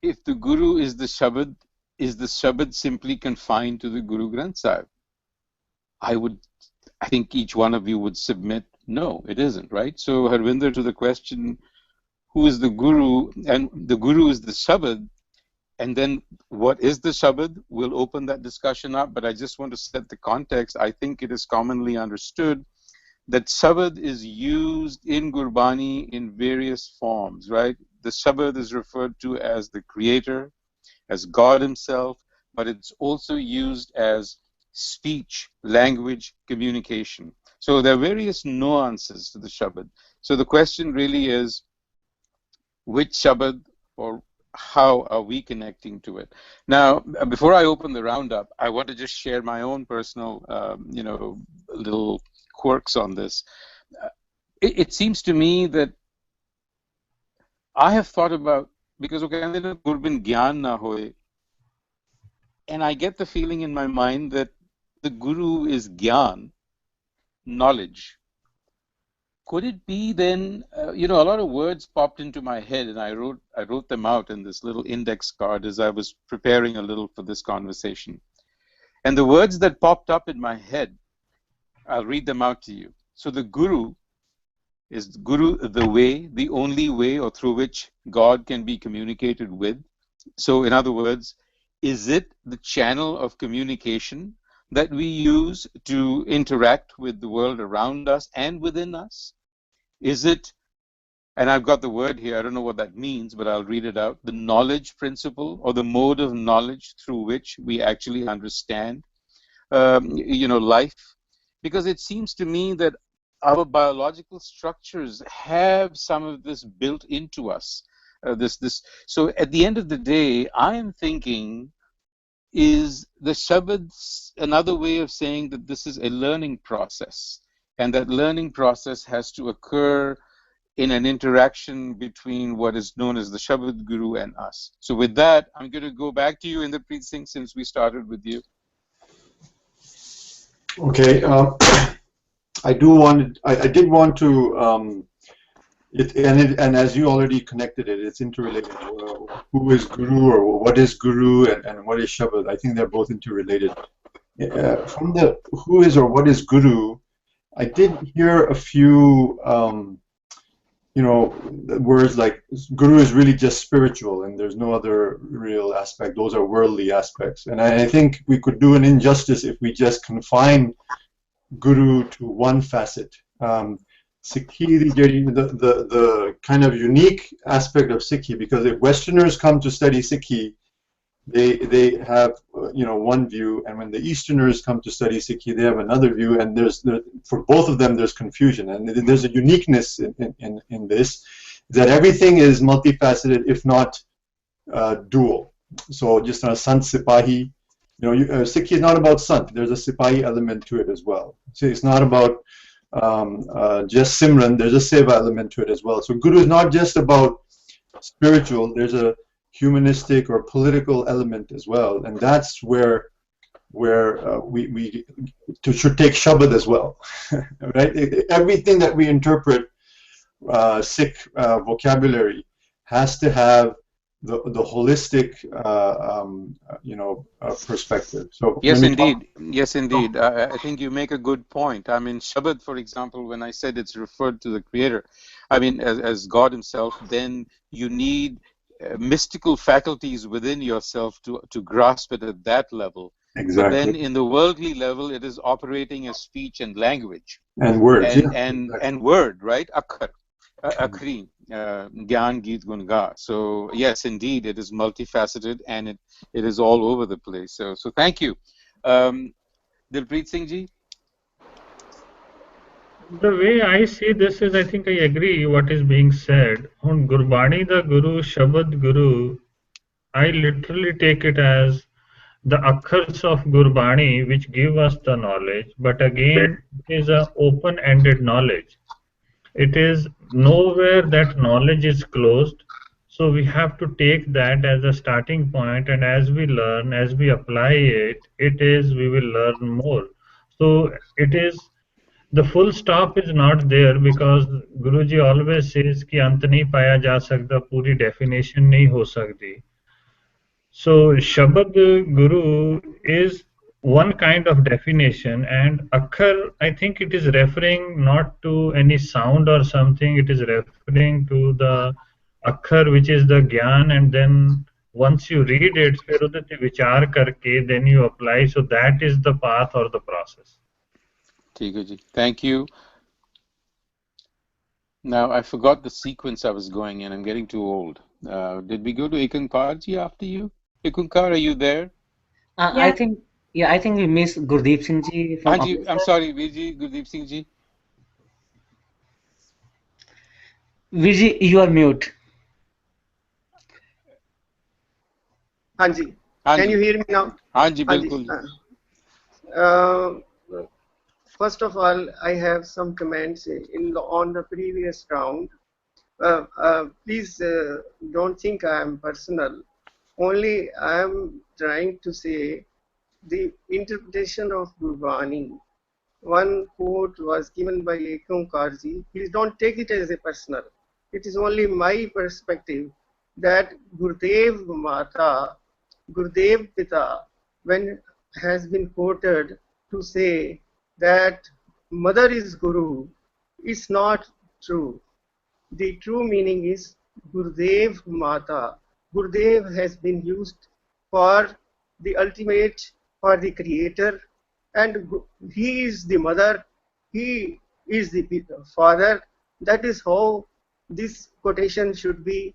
if the Guru is the Shabad simply confined to the Guru Granth Sahib? I think each one of you would submit, no, it isn't, right? So, Harvinder, to the question, who is the Guru, and the Guru is the Shabad, and then what is the Shabad? We'll open that discussion up, but I just want to set the context. I think it is commonly understood that Sabad is used in Gurbani in various forms, right? The Sabad is referred to as the creator, as God himself, but it's also used as speech, language, communication. So there are various nuances to the Shabad. So the question really is, which Shabad, or how are we connecting to it? Now, before I open the roundup, I want to just share my own personal, little quirks on this. It seems to me that I have thought about, because Gurbin Gyan na hoye, and I get the feeling in my mind that the Guru is Gyan, knowledge. Could it be then, a lot of words popped into my head, and I wrote them out in this little index card as I was preparing a little for this conversation. And the words that popped up in my head, I'll read them out to you. So the Guru is the way, the only way or through which God can be communicated with. So in other words, is it the channel of communication that we use to interact with the world around us and within us? Is it, and I've got the word here, I don't know what that means, but I'll read it out, the knowledge principle, or the mode of knowledge through which we actually understand, life? Because it seems to me that our biological structures have some of this built into us. So at the end of the day, I am thinking, is the Shabad another way of saying that this is a learning process, and that learning process has to occur in an interaction between what is known as the Shabad Guru and us. So with that, I'm going to go back to you, Inderpreet Singh, since we started with you. Okay, I did want to, and as you already connected it, it's interrelated. Who is Guru, or what is Guru, and what is Shabad? I think they're both interrelated. From the who is or what is Guru, I did hear a few, words like Guru is really just spiritual, and there's no other real aspect. Those are worldly aspects, and I think we could do an injustice if we just confine Guru to one facet. Sikhi, the kind of unique aspect of Sikhi, because if Westerners come to study Sikhi, they have one view, and when the Easterners come to study Sikhi, they have another view, and for both of them there's confusion, and there's a uniqueness in this, that everything is multifaceted, if not dual. So just on a Sant Sipahi, Sikhi is not about Sant. There's a Sipahi element to it as well. So it's not about just Simran. There's a Seva element to it as well. So Guru is not just about spiritual. There's a humanistic or political element as well, and that's where where we should take Shabad as well, right? Everything that we interpret Sikh vocabulary has to have the holistic, perspective. So Yes, when we talk, indeed. Yes, indeed. I think you make a good point. I mean, Shabad, for example, when I said it's referred to the Creator, I mean, as God Himself, then you need mystical faculties within yourself to grasp it at that level. But then exactly, in the worldly level, it is operating as speech and language and words, yeah, and word, right? Akhar, Akhri, Gyan, Geet, Gunga. So yes, indeed, it is multifaceted and it is all over the place. So thank you. Dilpreet Singh ji? The way I see this is, I think I agree what is being said. On Gurbani, the Guru, Shabad Guru, I literally take it as the akhars of Gurbani which give us the knowledge, but again, it is a open-ended knowledge. It is nowhere that knowledge is closed. So we have to take that as a starting point, and as we learn, as we apply it, we will learn more. So it is the full stop is not there because Guruji always says कि अंत नहीं पाया जा सकता पूरी definition नहीं हो सकती. So Shabad Guru is one kind of definition, and Akhar, I think it is referring not to any sound or something, it is referring to the Akhar which is the Gyan, and then once you read it, फिर उधर से विचार करके then you apply, so that is the path or the process. ठीक है जी. Thank you. Now, I forgot the sequence I was going in. I'm getting too old. Did we go to Ikankar ji after you? Ikankar, are you there? I think we missed Gurdeep Singh ji from Ji, I'm sorry, Virji, Gurdeep Singh ji. Virji, you are mute. Hanji, can you hear me now? Hanji, bilkul. First of all, I have some comments on the previous round. Please don't think I am personal. Only I am trying to say the interpretation of Gurbani. One quote was given by Ekankar ji. Please don't take it as a personal. It is only my perspective that Gurudev Mata, Gurudev Pita, when has been quoted to say that mother is Guru, it's not true. The true meaning is Gurudev Mata. Gurudev has been used for the ultimate, for the creator, and he is the mother, he is the father. That is how this quotation should be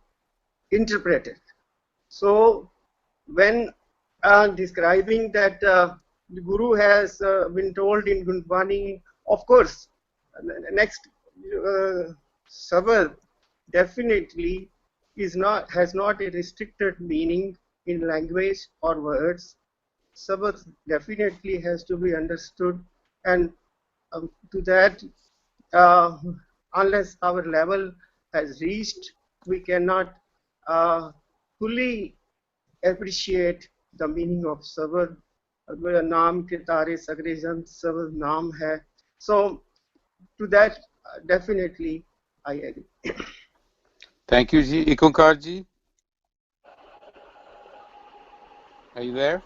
interpreted. So when describing that the Guru has been told in Gurbani, of course, next Sabad definitely has not a restricted meaning in language or words. Sabad definitely has to be understood, and to that, unless our level has reached, we cannot fully appreciate the meaning of Sabad. Naam ke tare sagre jan Sabad naam hai. So to that, definitely I agree. Thank you, ji. Ikankar ji. Are you there?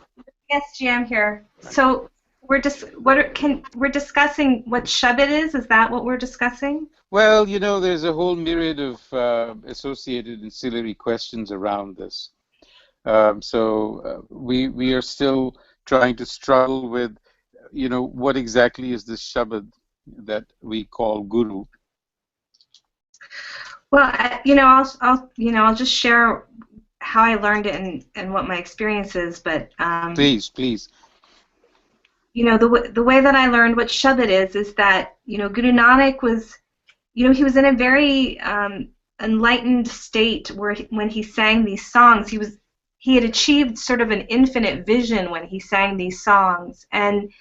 Yes, Ji, I'm here. So we're we're discussing what Shabad is. Is that what we're discussing? Well, there's a whole myriad of associated ancillary questions around this. So we are still trying to struggle with, what exactly is this Shabad that we call Guru? Well, I'll just share how I learned it and what my experience is. But please. The way that I learned what Shabad is that Guru Nanak was, he was in a very enlightened state when he sang these songs, he had achieved sort of an infinite vision when he sang these songs. And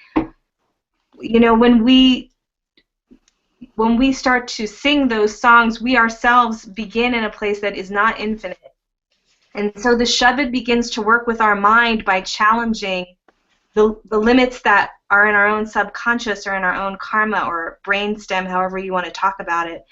when we start to sing those songs, we ourselves begin in a place that is not infinite. And so the Shabad begins to work with our mind by challenging the limits that are in our own subconscious or in our own karma or brainstem, however you want to talk about it.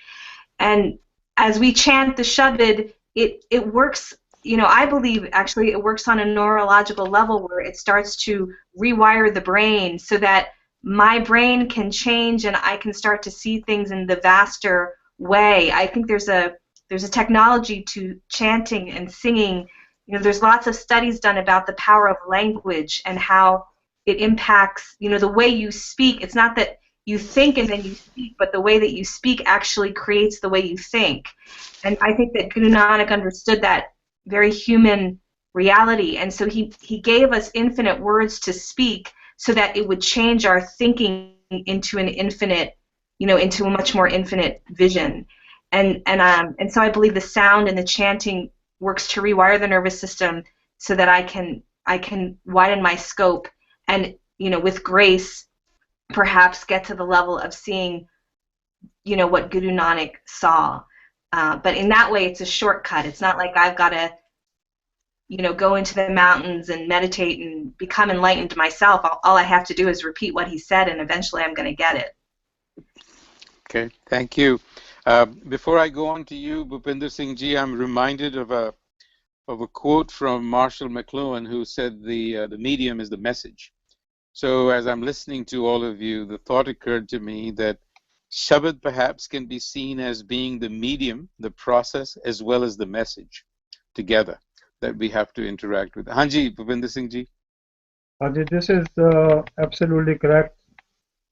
And as we chant the Shabad, it works, you know, I believe actually it works on a neurological level where it starts to rewire the brain so that my brain can change and I can start to see things in the vaster way. I think there's a technology to chanting and singing. You know, there's lots of studies done about the power of language and how it impacts, you know, the way you speak. It's not that you think and then you speak, but the way that you speak actually creates the way you think. And I think that Guru Nanak understood that very human reality, and so he gave us infinite words to speak so that it would change our thinking into an infinite, you know, into a much more infinite vision. And so I believe the sound and the chanting works to rewire the nervous system so that I can widen my scope and, you know, with grace perhaps get to the level of seeing, you know, what Guru Nanak saw. But in that way, it's a shortcut. It's not like I've got to, you know, go into the mountains and meditate and become enlightened myself. All I have to do is repeat what he said, and eventually I'm going to get it. Okay, thank you. Before I go on to you, Bhupinder Singh Ji, I'm reminded of a quote from Marshall McLuhan, who said the medium is the message. So as I'm listening to all of you, the thought occurred to me that Shabad perhaps can be seen as being the medium, the process, as well as the message together that we have to interact with. Hanji, Bhupinder Singh Ji. Ajit, this is absolutely correct.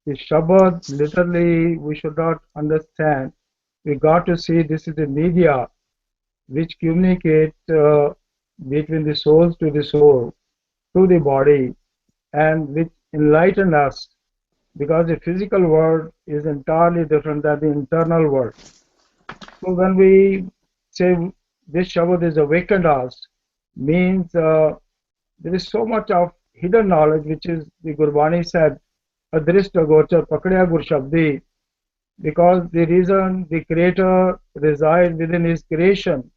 The Shabad, literally, we should not understand. We got to see this is the media which communicate between the souls to the soul, to the body, and which enlighten us, because the physical world is entirely different than the internal world. So when we say this Shabad is awakened us, means there is so much of hidden knowledge, which is the Gurbani said, Adrishta Gochar Pakadya Gur Shabdi, because the reason the Creator resides within His creation,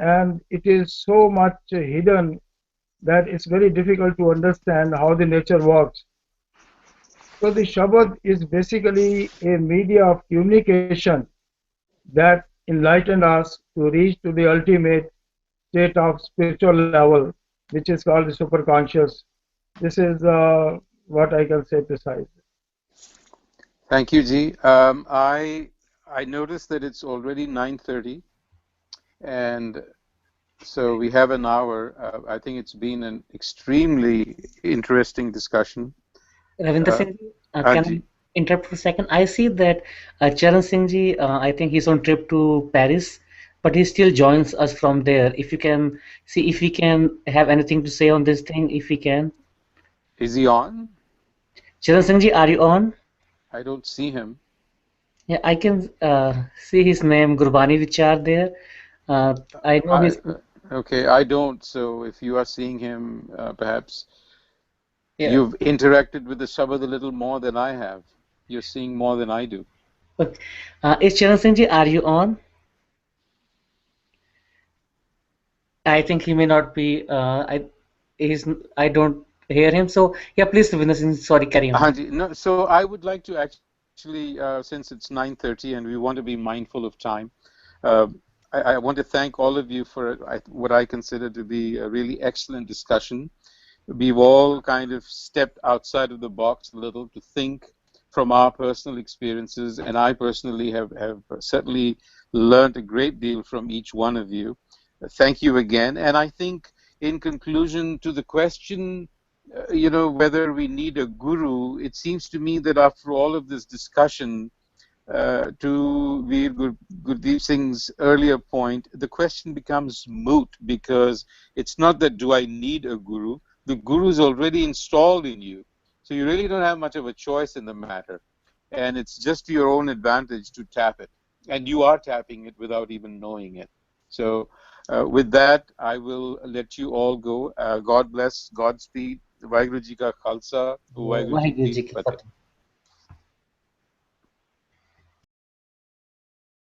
and it is so much hidden that it's very difficult to understand how the nature works. So the Shabad is basically a media of communication that enlightened us to reach to the ultimate state of spiritual level, which is called the superconscious. This is what I can say precisely. Thank you, Ji. I noticed that it's already 9:30, and so we have an hour. I think it's been an extremely interesting discussion. Ravinder Singh, can I interrupt for a second? I see that Charan Singh Ji, I think he's on trip to Paris, but he still joins us from there. If you can see if he can have anything to say on this thing, if he can. Is he on? Charan Singh Ji, are you on? I don't see him. Yeah, I can see his name, Gurbani Vichar there. I know his... Okay, I don't. So if you are seeing him, perhaps you've interacted with the Shabad a little more than I have. You're seeing more than I do. Okay. Is Charan Singh Ji, are you on? I think he may not be. I don't hear him. So yeah, please, Ravinder Singh, sorry, carry on. No, so I would like to actually, since it's 9:30 and we want to be mindful of time, I want to thank all of you for what I consider to be a really excellent discussion. We've all kind of stepped outside of the box a little to think from our personal experiences, and I personally have certainly learned a great deal from each one of you. Thank you again. And I think in conclusion to the question, you know, whether we need a guru, it seems to me that after all of this discussion, to Veer Gurdeep Singh's earlier point, the question becomes moot, because it's not that do I need a guru, the guru is already installed in you. So you really don't have much of a choice in the matter. And it's just to your own advantage to tap it. And you are tapping it without even knowing it. So with that, I will let you all go. God bless, Godspeed, Vaheguru Ji Ka Khalsa, Vaheguru Ji Ki Fateh.